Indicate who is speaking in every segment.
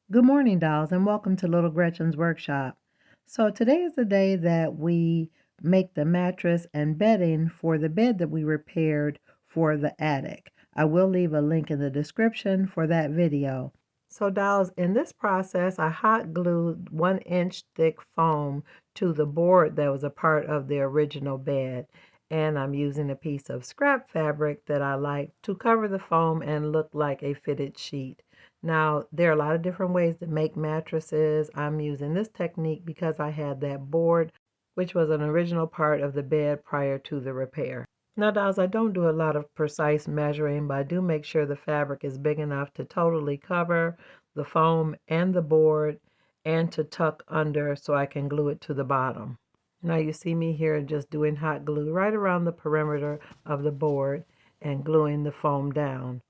Speaker 1: Good morning, dolls, and welcome to Little Gretchen's workshop. So today is the day that we make the mattress and bedding for the bed that we repaired for the attic. I will leave a link in the description for that video. So dolls, in this process, I hot glued 1-inch thick foam to the board that was a part of the original bed. And I'm using a piece of scrap fabric that I like to cover the foam and look like a fitted sheet. Now, there are a lot of different ways to make mattresses. I'm using this technique because I had that board, which was an original part of the bed prior to the repair. Now, dolls, I don't do a lot of precise measuring, but I do make sure the fabric is big enough to totally cover the foam and the board and to tuck under so I can glue it to the bottom. Now you see me here just doing hot glue right around the perimeter of the board and gluing the foam down.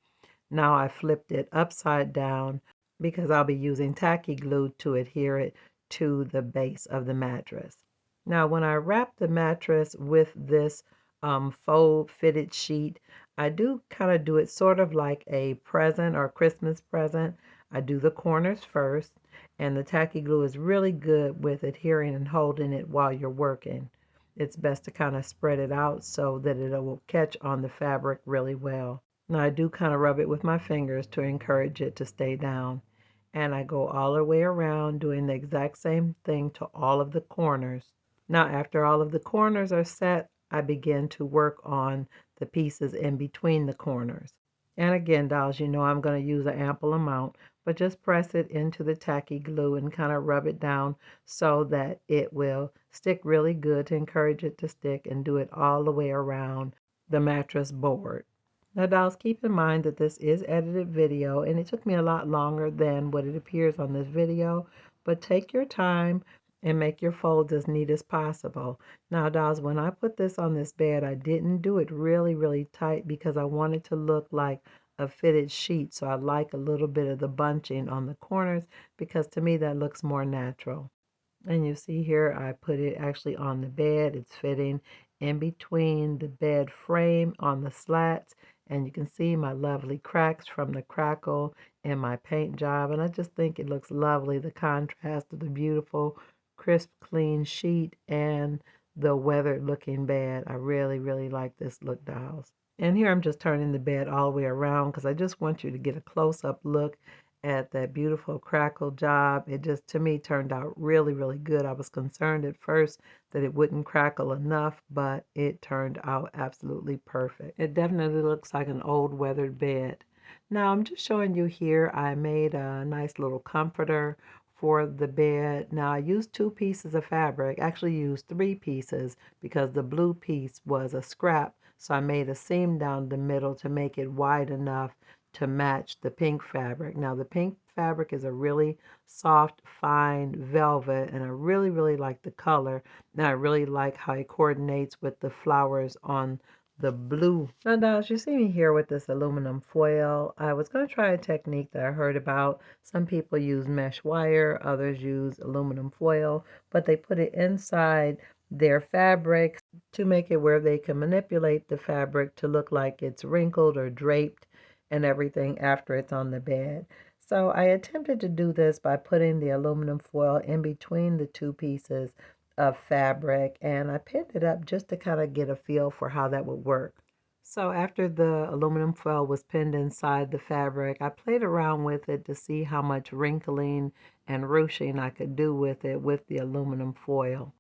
Speaker 1: Now I flipped it upside down because I'll be using tacky glue to adhere it to the base of the mattress. Now when I wrap the mattress with this faux fitted sheet, I do kind of do it sort of like a present or Christmas present. I do the corners first, and the tacky glue is really good with adhering and holding it while you're working. It's best to kind of spread it out so that it will catch on the fabric really well. Now I do kind of rub it with my fingers to encourage it to stay down. And I go all the way around doing the exact same thing to all of the corners. Now after all of the corners are set, I begin to work on the pieces in between the corners. And again, dolls, you know I'm going to use an ample amount, but just press it into the tacky glue and kind of rub it down so that it will stick really good to encourage it to stick, and do it all the way around the mattress board. Now, dolls, keep in mind that this is edited video, and it took me a lot longer than what it appears on this video, but take your time and make your folds as neat as possible. Now, dolls, when I put this on this bed, I didn't do it really, really tight because I wanted to look like a fitted sheet, so I like a little bit of the bunching on the corners because to me that looks more natural. And you see here, I put it actually on the bed. It's fitting in between the bed frame on the slats. And you can see my lovely cracks from the crackle in my paint job. And I just think it looks lovely, the contrast of the beautiful, crisp, clean sheet and the weathered looking bed. I really, really like this look, dolls. And here I'm just turning the bed all the way around because I just want you to get a close-up look at that beautiful crackle job. It just, to me, turned out really, really good. I was concerned at first that it wouldn't crackle enough, but it turned out absolutely perfect. It definitely looks like an old weathered bed. Now I'm just showing you here, I made a nice little comforter for the bed. Now I used 2 pieces of fabric, actually used 3 pieces because the blue piece was a scrap. So I made a seam down the middle to make it wide enough to match the pink fabric. Now the pink fabric is a really soft, fine velvet, and I really, really like the color. And I really like how it coordinates with the flowers on the blue. Now, dolls, you see me here with this aluminum foil. I was going to try a technique that I heard about. Some people use mesh wire, others use aluminum foil, but they put it inside their fabric to make it where they can manipulate the fabric to look like it's wrinkled or draped and everything after it's on the bed. So I attempted to do this by putting the aluminum foil in between the 2 pieces of fabric, and I pinned it up just to kind of get a feel for how that would work. So after the aluminum foil was pinned inside the fabric, I played around with it to see how much wrinkling and ruching I could do with it with the aluminum foil.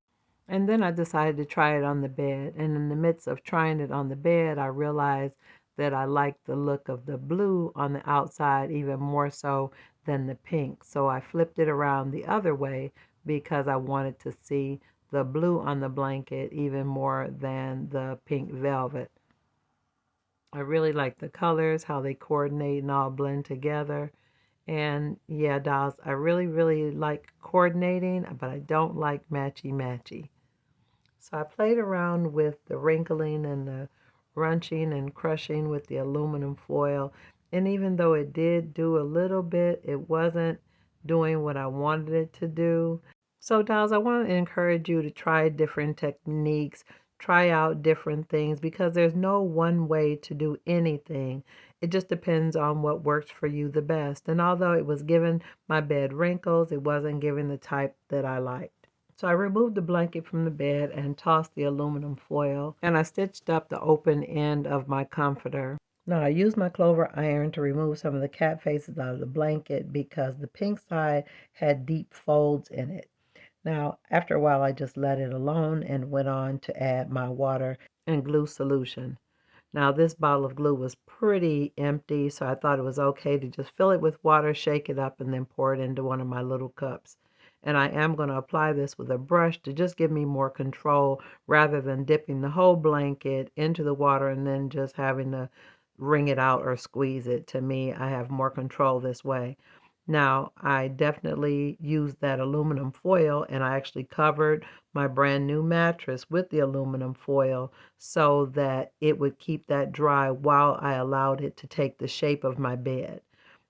Speaker 1: And then I decided to try it on the bed. And in the midst of trying it on the bed, I realized that I liked the look of the blue on the outside even more so than the pink. So I flipped it around the other way because I wanted to see the blue on the blanket even more than the pink velvet. I really like the colors, how they coordinate and all blend together. And yeah, dolls, I really, really like coordinating, but I don't like matchy-matchy. So I played around with the wrinkling and the runching and crushing with the aluminum foil. And even though it did do a little bit, it wasn't doing what I wanted it to do. So dolls, I want to encourage you to try different techniques, try out different things because there's no one way to do anything. It just depends on what works for you the best. And although it was giving my bed wrinkles, it wasn't giving the type that I liked. So I removed the blanket from the bed and tossed the aluminum foil, and I stitched up the open end of my comforter. Now I used my clover iron to remove some of the cat faces out of the blanket because the pink side had deep folds in it. Now, after a while, I just let it alone and went on to add my water and glue solution. Now, this bottle of glue was pretty empty, so I thought it was okay to just fill it with water, shake it up, and then pour it into one of my little cups. And I am going to apply this with a brush to just give me more control rather than dipping the whole blanket into the water and then just having to wring it out or squeeze it. To me, I have more control this way. Now, I definitely used that aluminum foil, and I actually covered my brand new mattress with the aluminum foil so that it would keep that dry while I allowed it to take the shape of my bed.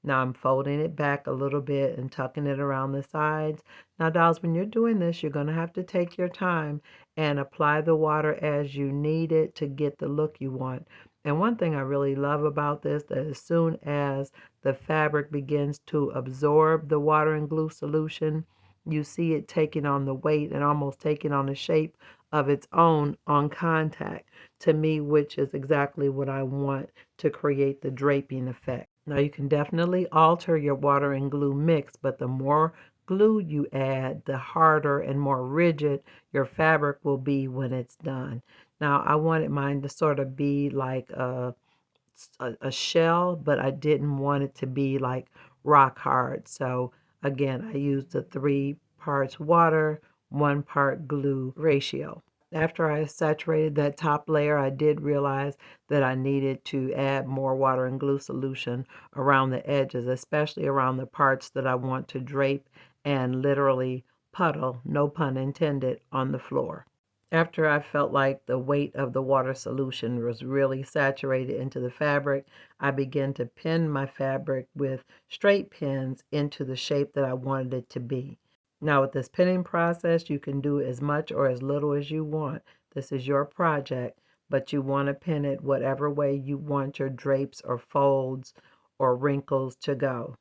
Speaker 1: Now I'm folding it back a little bit and tucking it around the sides. Now, dolls, when you're doing this, you're going to have to take your time and apply the water as you need it to get the look you want. And one thing I really love about this, that as soon as the fabric begins to absorb the water and glue solution, you see it taking on the weight and almost taking on the shape of its own on contact, to me, which is exactly what I want to create the draping effect. Now you can definitely alter your water and glue mix, but the more glue you add, the harder and more rigid your fabric will be when it's done. Now I wanted mine to sort of be like a shell, but I didn't want it to be like rock hard. So again, I used the 3 parts water, 1 part glue ratio. After I saturated that top layer, I did realize that I needed to add more water and glue solution around the edges, especially around the parts that I want to drape and literally puddle, no pun intended, on the floor. After I felt like the weight of the water solution was really saturated into the fabric, I began to pin my fabric with straight pins into the shape that I wanted it to be. Now with this pinning process, you can do as much or as little as you want. This is your project, but you want to pin it whatever way you want your drapes or folds or wrinkles to go.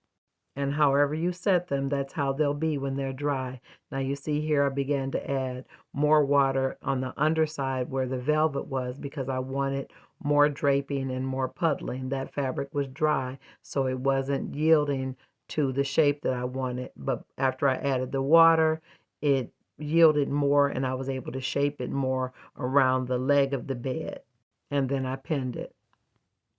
Speaker 1: And however you set them, that's how they'll be when they're dry. Now you see here I began to add more water on the underside where the velvet was because I wanted more draping and more puddling. That fabric was dry, so it wasn't yielding to the shape that I wanted. But after I added the water, it yielded more and I was able to shape it more around the leg of the bed. And then I pinned it.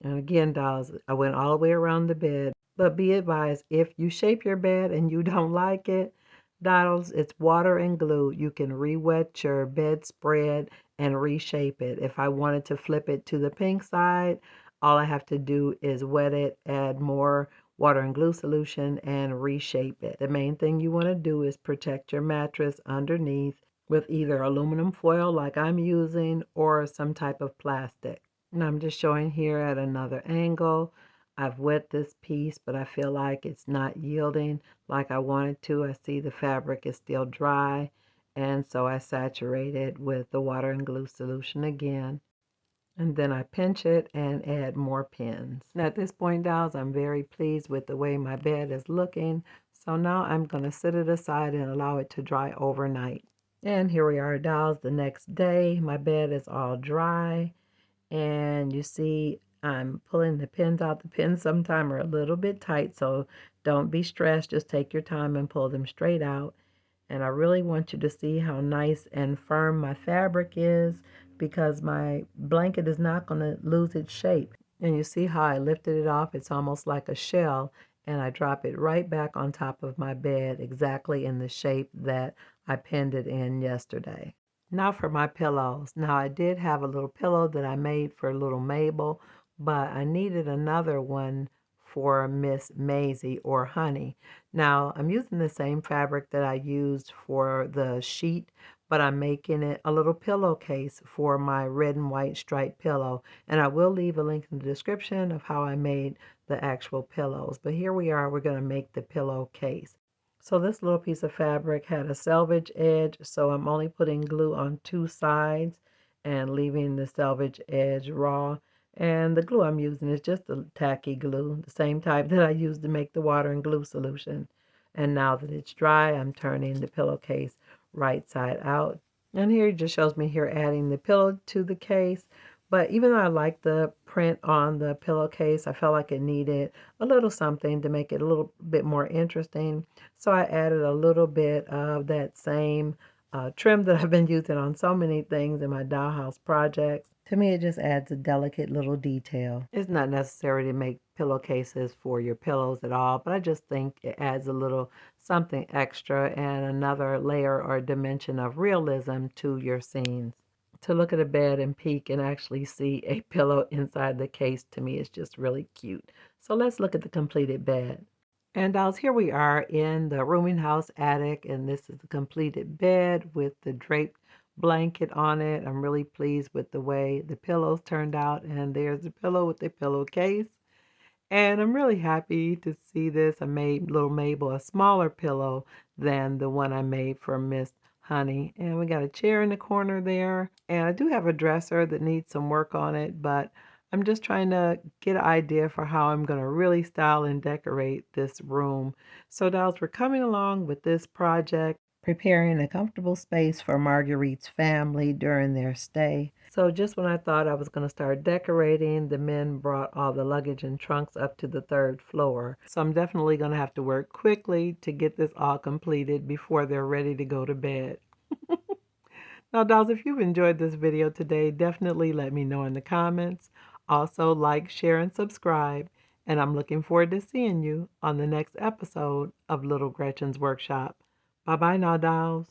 Speaker 1: And again, dolls, I went all the way around the bed. But be advised, if you shape your bed and you don't like it, dolls, it's water and glue. You can re-wet your bedspread and reshape it. If I wanted to flip it to the pink side, all I have to do is wet it, add more water and glue solution, and reshape it. The main thing you want to do is protect your mattress underneath with either aluminum foil like I'm using or some type of plastic. And I'm just showing here at another angle. I've wet this piece, but I feel like it's not yielding like I wanted to. I see the fabric is still dry, and so I saturate it with the water and glue solution again. And then I pinch it and add more pins. And at this point, dolls, I'm very pleased with the way my bed is looking. So now I'm going to set it aside and allow it to dry overnight. And here we are, dolls, the next day. My bed is all dry. And you see I'm pulling the pins out. The pins sometimes are a little bit tight, so don't be stressed. Just take your time and pull them straight out. And I really want you to see how nice and firm my fabric is because my blanket is not going to lose its shape. And you see how I lifted it off? It's almost like a shell, and I drop it right back on top of my bed exactly in the shape that I pinned it in yesterday. Now for my pillows. Now I did have a little pillow that I made for little Mabel, but I needed another one for Miss Maisie or Honey. Now I'm using the same fabric that I used for the sheet, but I'm making it a little pillowcase for my red and white striped pillow. And I will leave a link in the description of how I made the actual pillows. But here we are, we're going to make the pillowcase. So this little piece of fabric had a selvage edge, so I'm only putting glue on 2 sides and leaving the selvage edge raw. And the glue I'm using is just a tacky glue, the same type that I used to make the water and glue solution. And now that it's dry, I'm turning the pillowcase right side out. And here it just shows me here adding the pillow to the case. But even though I like the print on the pillowcase, I felt like it needed a little something to make it a little bit more interesting. So I added a little bit of that same trim that I've been using on so many things in my dollhouse projects. To me, it just adds a delicate little detail. It's not necessary to make pillowcases for your pillows at all, but I just think it adds a little something extra and another layer or dimension of realism to your scenes. To look at a bed and peek and actually see a pillow inside the case, to me is just really cute. So let's look at the completed bed. And dolls, here we are in the rooming house attic, and this is the completed bed with the draped blanket on it. I'm really pleased with the way the pillows turned out, and there's the pillow with the pillowcase. And I'm really happy to see this. I made little Mabel a smaller pillow than the one I made for Miss Honey. And we got a chair in the corner there. And I do have a dresser that needs some work on it, but I'm just trying to get an idea for how I'm going to really style and decorate this room. So dolls, we're coming along with this project, preparing a comfortable space for Marguerite's family during their stay. So just when I thought I was going to start decorating, the men brought all the luggage and trunks up to the third floor. So I'm definitely going to have to work quickly to get this all completed before they're ready to go to bed. Now, dolls, if you've enjoyed this video today, definitely let me know in the comments. Also, like, share, and subscribe. And I'm looking forward to seeing you on the next episode of Little Gretchen's Workshop. Bye-bye now, dolls.